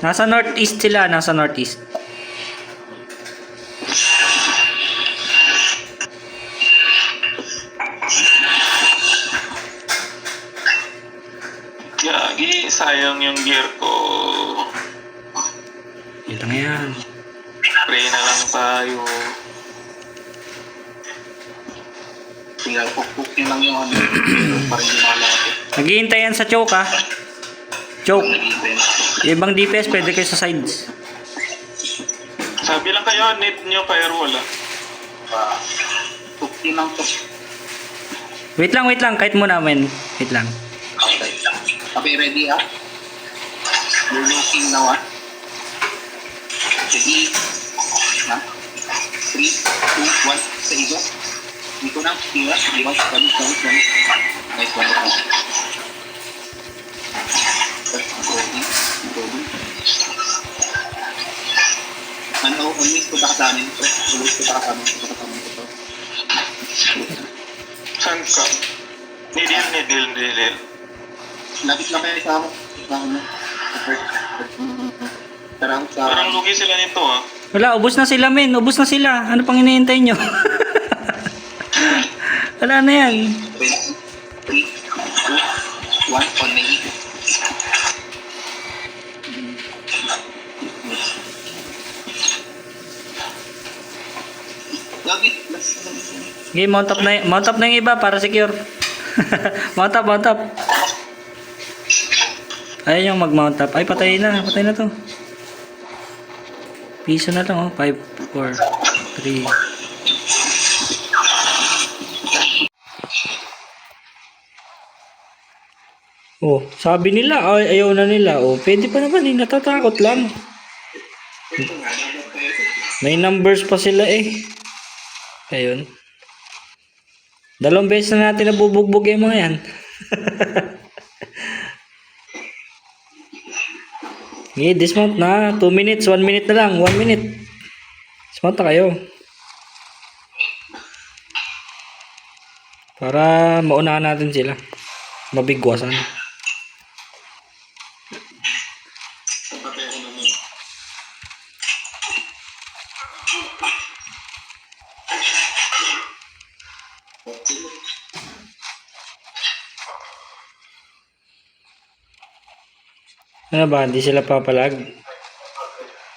Nasa northeast sila, nasa northeast. Gagi, sayang yung gear ko. Yun lang yan. Pray na lang tayo. Pinagpupuk lang yung ano. Para hindi makalapit. Naghihintay yan sa choke ha. Choke. Yung ibang DPS pwede kayo sa sides. Sabi lang kayo, need nyo firewall ah. Pukin lang to. Wait lang. Kahit muna men. Wait lang. Okay. Okay, ready ah? You're looking now ah? Ready? Na? 3, 2, 1, sa iba. Dito na, tira, iwas, ganun. Nice one. Going. Ano, always punta ka sa amin. Always punta ka sa amin. Saan ka? Nidil. Lapit lang kayo sa ako. Sa ano. Tarang sa... Parang lugi sila nito ah. Wala, ubos na sila men. Ubos na sila. Ano pang hinihintay nyo? Wala na yan. 3, 2, 1, on na hit. Lagi. Okay, mount up na yung iba para secure. mount up. Ayun yung mag-mount up. Ay, patay na to. Piso na lang, oh. 5, 4, 3. Oh, sabi nila, ayaw na nila. Oh, pwede pa naman, natatakot lang. May numbers pa sila eh. Ayun. 2 beses na natin nabubugbog yung mga yan. Dismount na. 2 minutes, 1 minute na lang. 1 minute. Dismount na kayo. Para maunahan natin sila. Mabigwasan. Ano ba? Hindi sila papalag?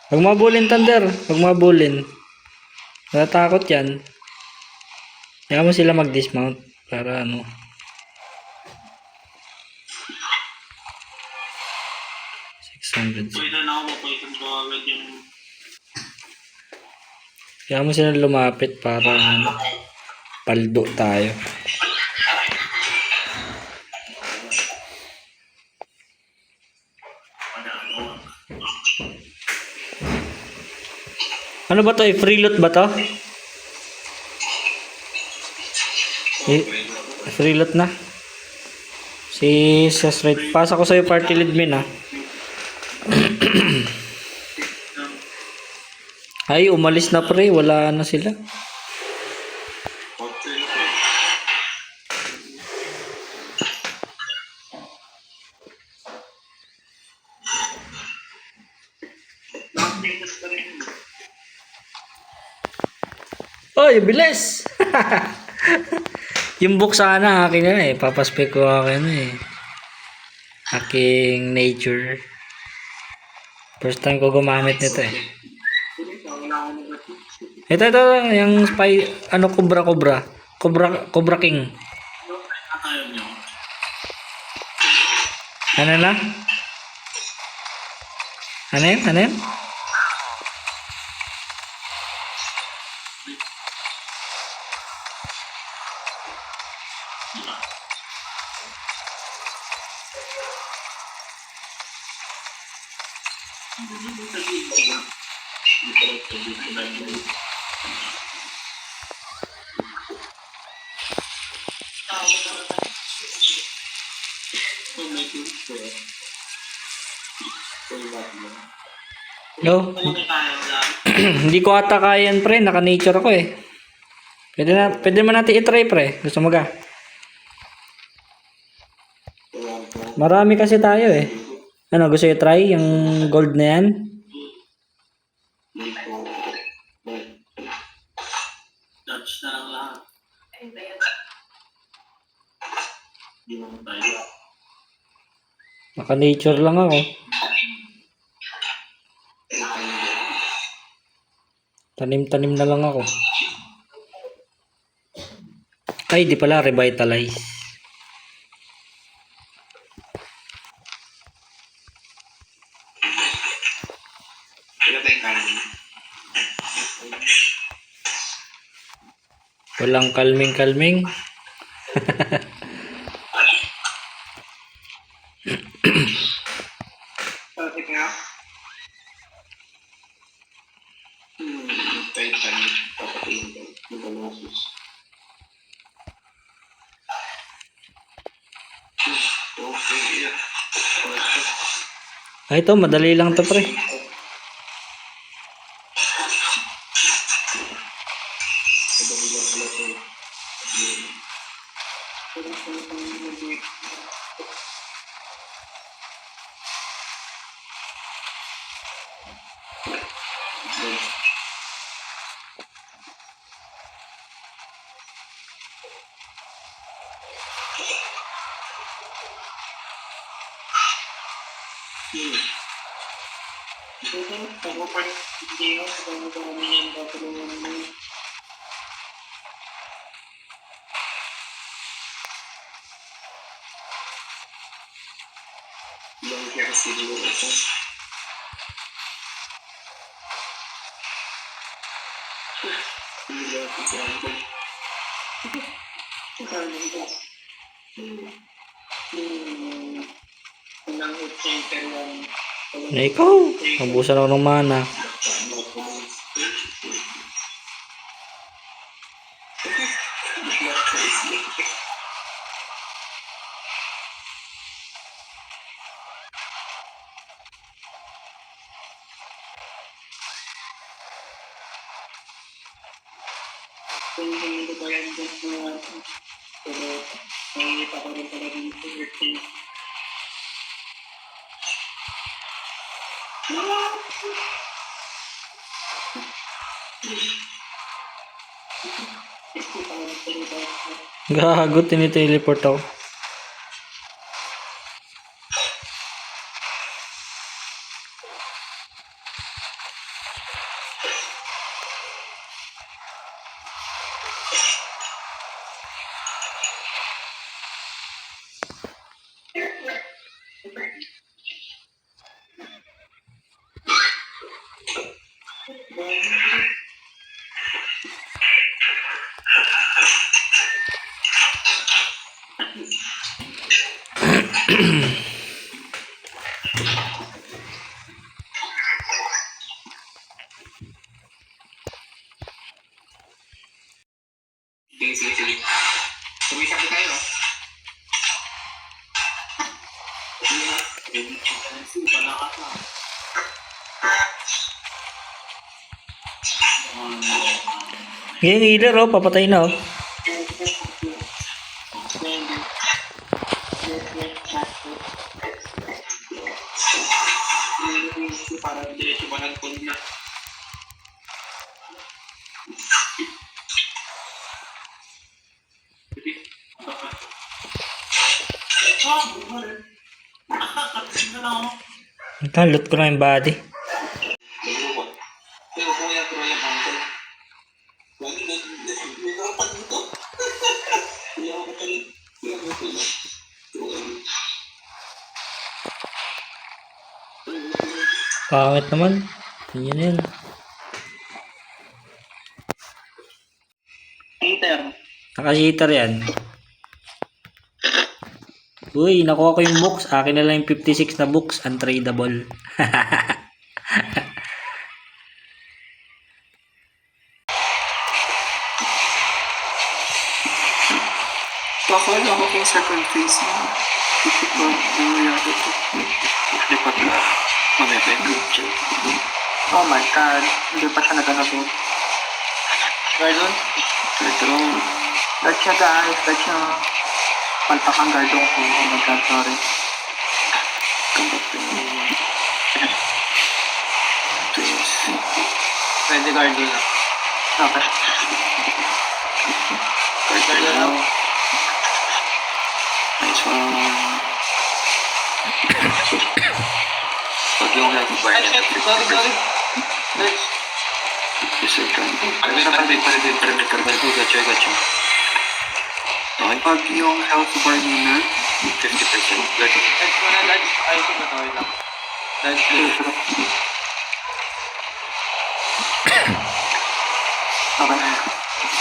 Huwag mabulin, Thunder. Huwag mabulin. Natatakot yan. Kaya mo sila mag-dismount. Para ano. Kaya mo sila lumapit para ano, paldo tayo. Ano ba to? Free loot ba to? Free loot na. Si Sesrate. Pasa ko sa'yo party lead min ah. Ay, umalis na pre. Wala na sila. Oy, bilis! Yung book sana akin na eh. Papaspec ko akin eh. Aking nature. First time ko gumamit nito eh. Ito, yung spy, ano, Cobra King. Ano na? Ano yun? No. Hindi ko ata kaya yan, pre. Naka-nature ako eh. Pwede naman natin i-try, pre. Gusto mo ga? Marami kasi tayo eh. Ano, gusto nyo try yung gold na yan? Touch na lang lahat. Hindi mo tayo. Naka-nature lang ako. Tanim-tanim na lang ako. Ay, di pala, revitalize. Wala tayong kanin. Walang kalming-kalming. Perfect nga. Tayo kanin. Papatayin ko. Magalasos. Okay, yeah. Ay, ito, madali lang to pre. Ako pa hindi mo sa dami niyan tatulungan mo. Long hair siguro ito. Hindi ako sa ako. Unang center lang. Na ikaw, mabusan ako ng mana. Kung hindi ko yan dito pero nakikita ko rin pala dito. Gago, tiniteleport ako. Sige. Sumisakit tayo, no? Yung healer oh, papatay na oh. Parang diretso ba ng na? Loot ko na yung body. Pero kung yan, pero yung uncle. Lagi na, may narapan dito. Hindi ako katali. Pangit naman. Yan yun. Peter. Naka-cheater yan. Uy, nakuha ko yung books. Akin na lang yung 56 na books. Untradeable. Pakala ako kung second phase na. Ikot ba? Nangyayari ito. Lipat na. Mamaya oh my god. Hindi pa siya naganapin. Gardon? Gardon. Let's siya guys. Let's siya. Palpak ang gardon ko. Oh my god, sorry. Come back to me. Please. Pwede guard doon lang. Okay. Guard now. Nice one. Pag yung health bar Ay, niya. shit. Sorry. Let's. Yes, sir. Paramit. Gotcha. Okay. Pag yung health bar niya 50%. Good. Let's muna dodge. Ay, ito ba tayo lang? Dodge please. Okay.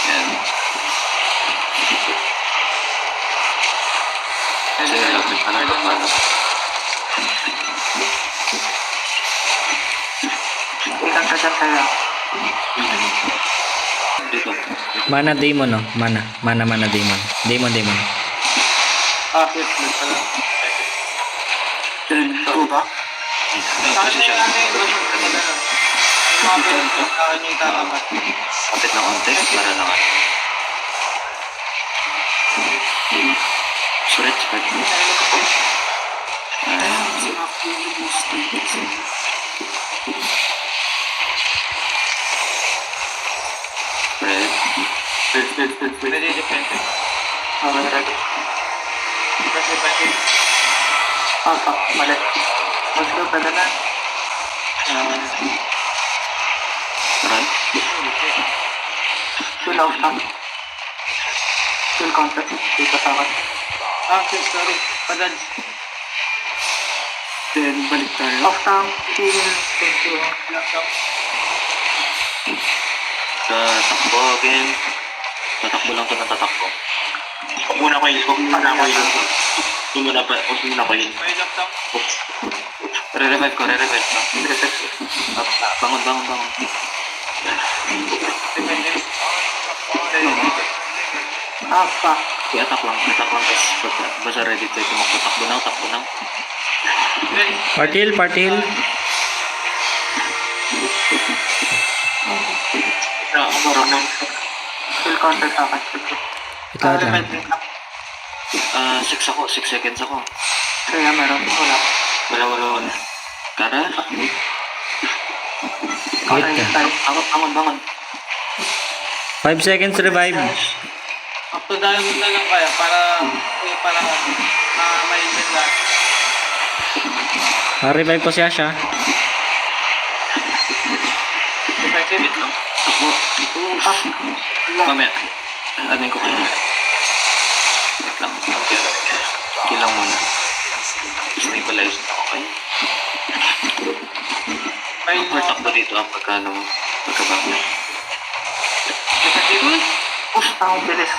Yan. Sige, lapit ka lang kapano. Ilang ka dyan kaya? Dito. Mana demon, no? Mana demon. Demon. Ah, shit. Let's pala. Then, ito ba? Kasi siya natin yung version ko na lang. Yung mga version ko sa akin yung tatapat. Kapit na konti, para naman. Spread. Spread. Pwede defensive. Okay, ready. Press defensive. Mali. Let's go, pwede na. Right. Chill out lang. Chill contact. Dito sa akin. Ah, shit. Sorry. Padadge. Then, balik tayo. Off tank. Chill. Thank you. Lockdown. Tatakbo again. Tatakbo lang ito ng tatakbo. Huwag muna kayo. Huwag muna kayo. May lockdown. Re-revive ko. Bangon. Defensive. Fuck. I-attack lang. Basta ready tayo tumakbo. Takbo na. Partil. Chill contact sa akin. Ikaw lang. 6 seconds ako. Kaya meron. Wala. Kara? Wait ka. Bangon. 5 seconds revive. Up to diamond na lang kaya para ma-maintain lahat. Revive ko siya. Defensive. Takbo. Mamaya. Anin ko kayo. Wait lang. Kill lang muna. Stabilize na ako kayo. May Takbo dito ang pagkabak niya. defensive. Ang bilis.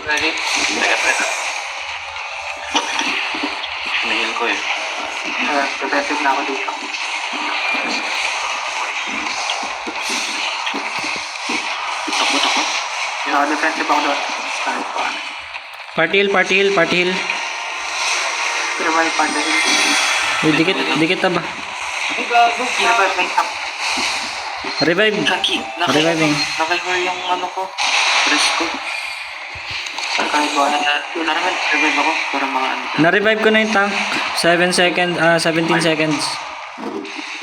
Ready? Teka. Nahil ko eh. Defensive na ako dito. Takbo. Defensive ako doon. Partil. Revive partil. Uy, dikit na ba? Ay, gago. Revive na isang. Revive. Kaki. Reviving. Naka-cover yung ko. Press ko. Kahit ba revive ako para mga Na-revive ko na yung tank. 17 seconds.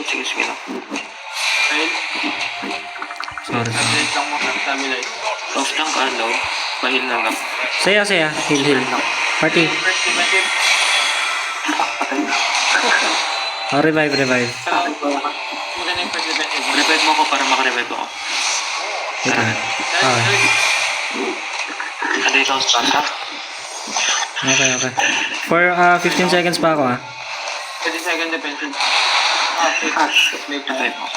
Sige lang. Fail. Sorry. Stabilize lang mo. Stabilize. Off tank low. Pahil na lang. Saya. Heal. Party. First defensive. Revive. Maganda yung first defensive. Revive mo ako para makarevive ako. Wait lang. Okay. Ano ikaw sa Okay. For 15 seconds pa ako 20 second defensive. Shit. Revive mo.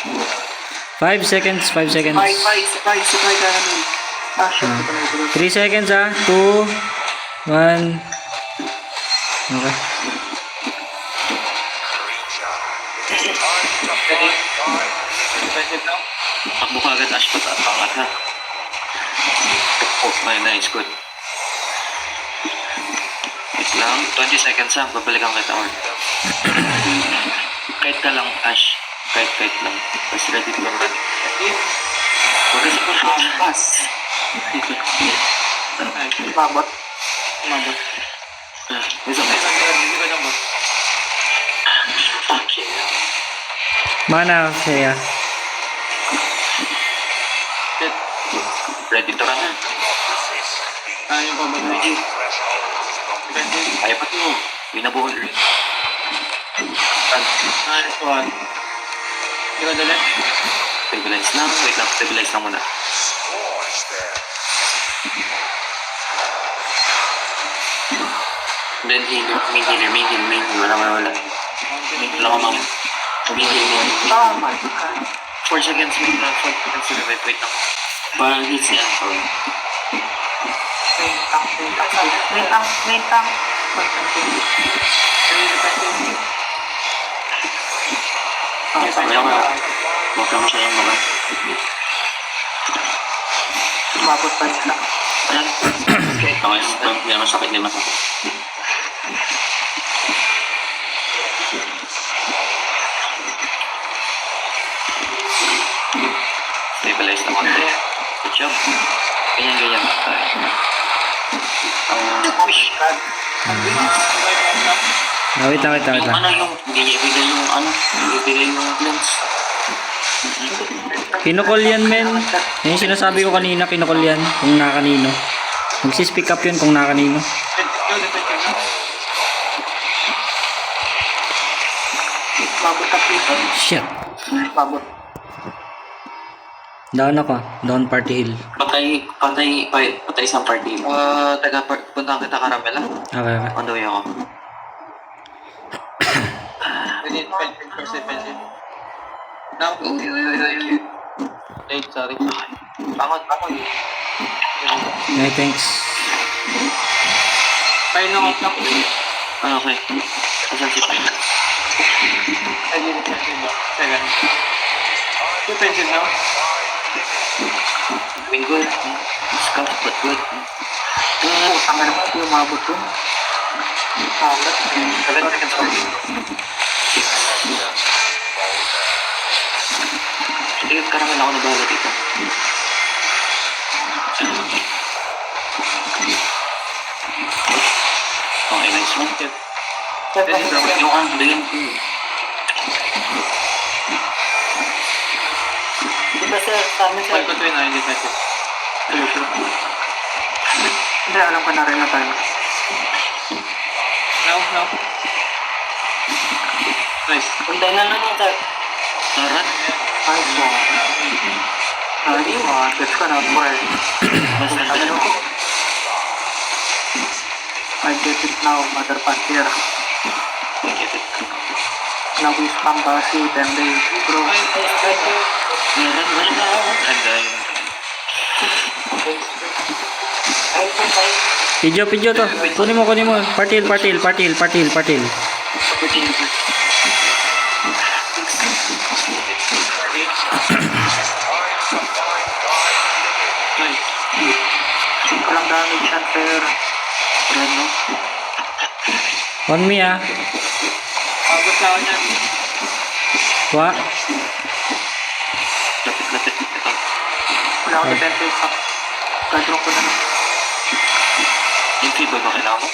5 seconds. Sabay ka namin. Shit. 3 seconds 2, 1. Okay. Ready? Defensive now. Takbo ka agad, Ash, pangat ha. Oh, nice, good. Wait lang, 20 seconds ha, babalikan kita or. Kite ka lang, Ash. Kite lang. Tapos ready to run. Ready? Huwag ka sa pass. Mabot. Umabot. Isa May pa. thunder, hindi ko lang boss. Mana saya. Shit. Ready to run na. Yung pabagay. Defensive. Ayaw pa mo. Binabuhol rin. Nice one. Hindi ko dali. Stabilize lang. Wait lang. Stabilize lang muna. Then healer. Main healer. Wala. Main lang ako ma'am. Main healer. Oh my god. 4 seconds. 4 seconds. Wait lang. Parang hits yan. Main tank. May defensive. Kaya nga. Huwag ka masyadong mga. Umabot pa isa. Ayan. Okay. Hindi masakit. Stabilize na konti. Good job. Ganyan. Push. Wait lang. Yung ano yung, ibigay yung lens. Kinukol yan, men. Yan yung sinasabi ko kanina, kinukol yan. Kung nakanino. Magsispick up yun kung nakanino. Umabot ka dito. Shit. Umabot. Down ako. Down party hill. Patay isang party. Punta kita Caramela. Okay. On the way ako. Defensive. Now, late, sorry. Bangon. Okay, thanks. Pain lang ako. Okay. Asan si Pai? Ay, di defensive. Second. Defensive now. Doing good. Scuff but good. Tanga naman ito yung umabot dun. Umabot. 7 seconds only. Sige, Caramela ako na bahala dito. Okay, nice one. Yung ano, doon. Diba sir, sa amin sir? Pag between na yung defensive. Hindi, alam ko na rin na tayo. Now. Nice. Punta na lang sir. Tarat. Nice one. Nice one. Let's go na, boy. Basta na ako. I get it now, mother packer. I get it. Now we spam basi, then they bro. Meron, wala. Agay. Pidyo to. Kunin mo. Partil. Nice. Walang damage yan, sir. Red, no? On me, ah. Pagod na ako niyan. Wa. Lapit. Ito. Wala ako defensive pa. Kadrop ko na lang. Yung feeble ba kailangan mo?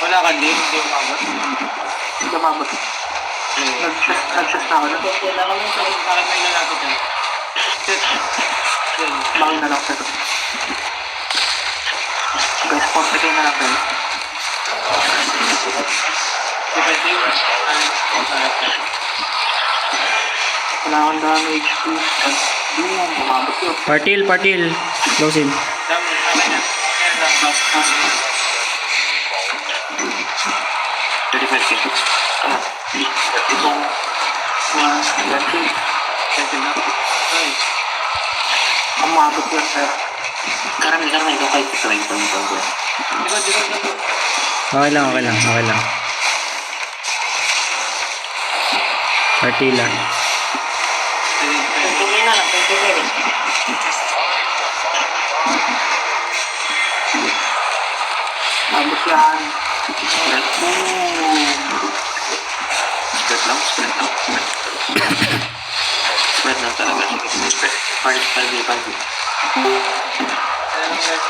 Wala ka din, hindi umabot. Hindi umabot. Nag-shoot na ako na. Kailangan mo sa bakit may lalapit yan. Shit. Yun. Bakit na lang, sir. Guys, pause kayo na lang, sir. Defensive. Wala akong damage, please. Boom, umabot yun. Partil. Close him. Dam, naman yan. Ayan lang. Pass. 35 seconds. Itong Defensive na. Nice. umabot yun, sir. Karami, ikaw kahit ito rin. Dito. Okay lang. Partil, ah. Tingin na lang, tingin. Umabot yan. Spread lang. Spread lang talaga. Spread. Party. Ayan ng guys.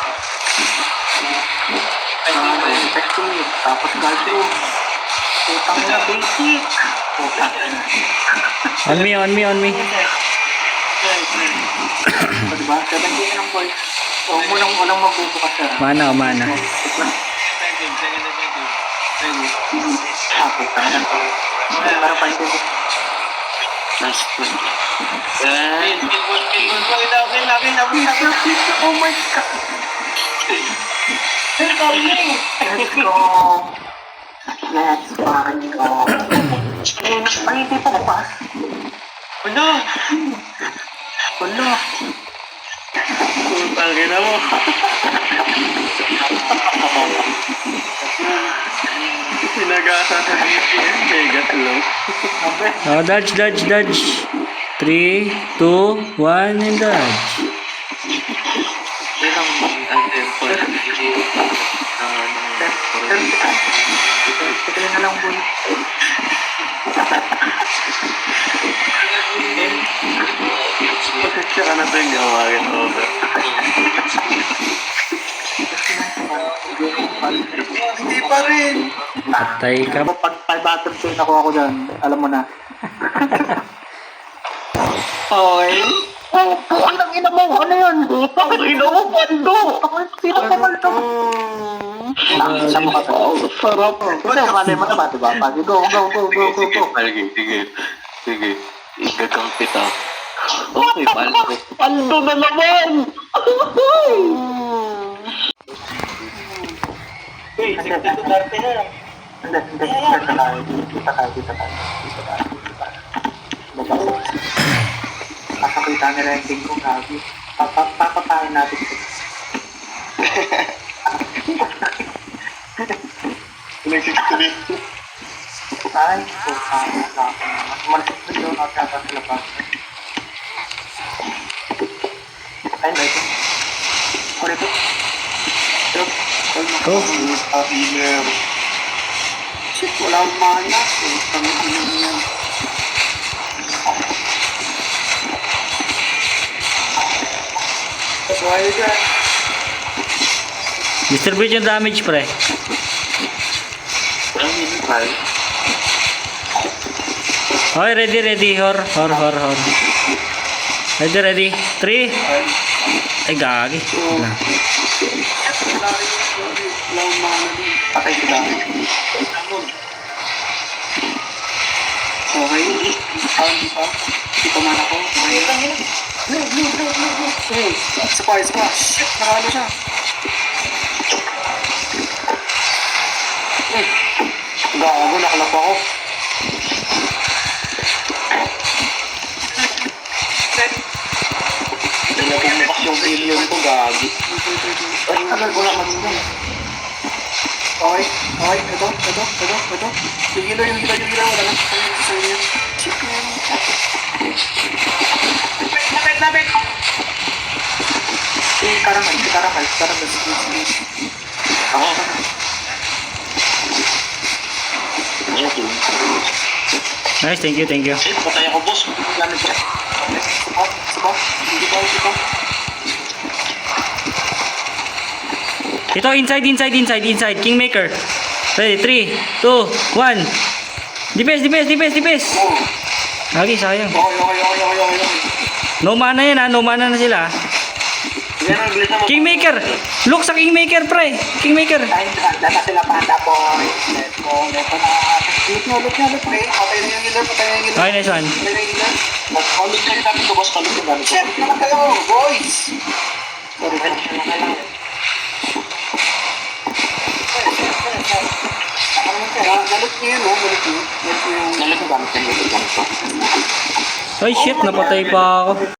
Technique, tapos galdo. Putang na basic. Putang na. On me, on me, on me. So, diba? 17 ng boys. So, huwag mo nang walang magbubukas sir. Mana, mana. Second defensive. Tapos, tangan ko. Meron pa hindi. Last one. Kill ko. Ito. Oh my God. Let's go. Let's fucking go. Ay, hindi pa bukas. Ano? Wala. Putangin na mo. Pinag-asa sa mega slow. Sabi. Oh, dodge, dodge, dodge. 3, 2, 1, and dodge. Ilang tempo. Sige na lang, boy. Tsaka na ito yung gawain over. Hindi pa rin. Patay ka. Pag 5 atoms yung nakuha ko dyan, alam mo na. Okay. Oh, ang ina mo, ano yun? Ang ina mo, pando! Sino pa man ito? Sa mga to. Sarap. Wala, malay mo na ba, diba? Go. Sige. Igagampit ako. Okay, palo. Pando na naman! Hey, 62 darte na lang. Hindi. Kita tayo. Kakakita nila yung ting ko, gabi. Papatayin natin ito. Nag-63. Ay, malasip na yun at nasa sa labas. Ay, ito. Ulit ito. Go. Healer. Shit, wala akong mana. Pang-inom yan. Kaya dyan. Distribute yung damage, pre. Ang hinipan. Okay, ready. Hor. Ready. 3. Ay, gagi. Na. Wala akong mana din. Patay ko dami. Okay. Hindi pa. Hindi pa mana ko. Okay. Isa pa. Shit, nakalo siya. Gago, nakalap ako. Pinagumukas yung billion ko, gagi. Ay, tagal ko naman yun. Okay. Ito. Yung hilo. Wala na. Sa inyo. Shit, man. Lapit. Karamay. Ako ka na. Nice, thank you. Shit, patay ako, boss. Lamit siya. Support. Hindi ko. Ito, inside. Kingmaker. Ready, 3, 2, 1. Dipes. Lagi, sayang. Okay. No mana yan, ha. No mana na sila. Yan ang bilis na Kingmaker. Look sa Kingmaker, pre. Kingmaker. Data sila panda boy. Let's go. Look na. Okay, patay na yung healer. Okay, nice one. Patay na yung healer. Mag-college na rin natin ito, boss. College na natin. Shit, naman kayo, boys. Sorry, kailangan. Galit niyo yun, Galit niyo yung gamit ko. Ay, shit. Napatay pa ako.